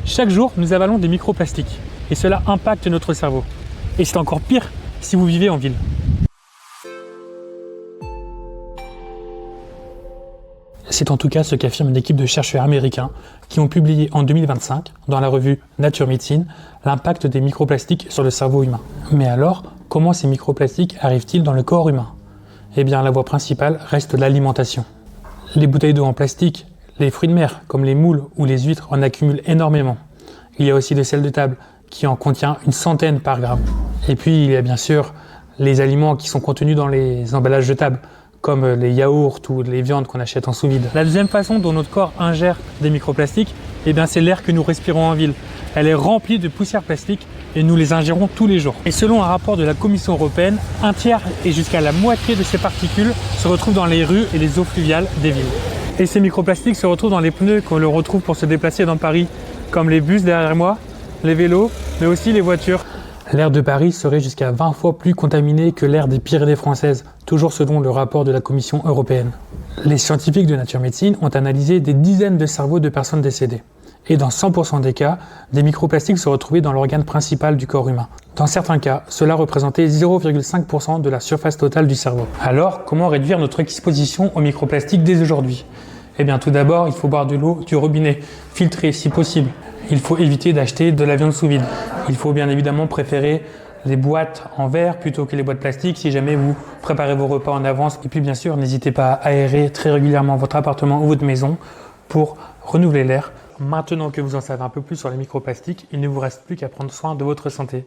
Chaque jour, nous avalons des microplastiques et cela impacte notre cerveau. Et c'est encore pire si vous vivez en ville. C'est en tout cas ce qu'affirme une équipe de chercheurs américains qui ont publié en 2025 dans la revue Nature Medicine l'impact des microplastiques sur le cerveau humain. Mais alors, comment ces microplastiques arrivent-ils dans le corps humain? Eh bien, la voie principale reste l'alimentation. Les bouteilles d'eau en plastique, les fruits de mer comme les moules ou les huîtres en accumulent énormément. Il y a aussi le sel de table qui en contient une centaine par gramme. Et puis, il y a bien sûr les aliments qui sont contenus dans les emballages jetables, comme les yaourts ou les viandes qu'on achète en sous-vide. La deuxième façon dont notre corps ingère des microplastiques, c'est l'air que nous respirons en ville. Elle est remplie de poussière plastique et nous les ingérons tous les jours. Et selon un rapport de la Commission européenne, un tiers et jusqu'à la moitié de ces particules se retrouvent dans les rues et les eaux fluviales des villes. Et ces microplastiques se retrouvent dans les pneus qu'on le retrouve pour se déplacer dans Paris, comme les bus derrière moi, les vélos, mais aussi les voitures. L'air de Paris serait jusqu'à 20 fois plus contaminé que l'air des Pyrénées françaises, toujours selon le rapport de la Commission européenne. Les scientifiques de Nature Medicine ont analysé des dizaines de cerveaux de personnes décédées. Et dans 100% des cas, des microplastiques se retrouvaient dans l'organe principal du corps humain. Dans certains cas, cela représentait 0,5% de la surface totale du cerveau. Alors, comment réduire notre exposition aux microplastiques dès aujourd'hui? Tout d'abord, il faut boire de l'eau du robinet, filtrée si possible. Il faut éviter d'acheter de la viande sous vide. Il faut bien évidemment préférer les boîtes en verre plutôt que les boîtes plastiques si jamais vous préparez vos repas en avance. Et puis bien sûr, n'hésitez pas à aérer très régulièrement votre appartement ou votre maison pour renouveler l'air. Maintenant que vous en savez un peu plus sur les microplastiques, il ne vous reste plus qu'à prendre soin de votre santé.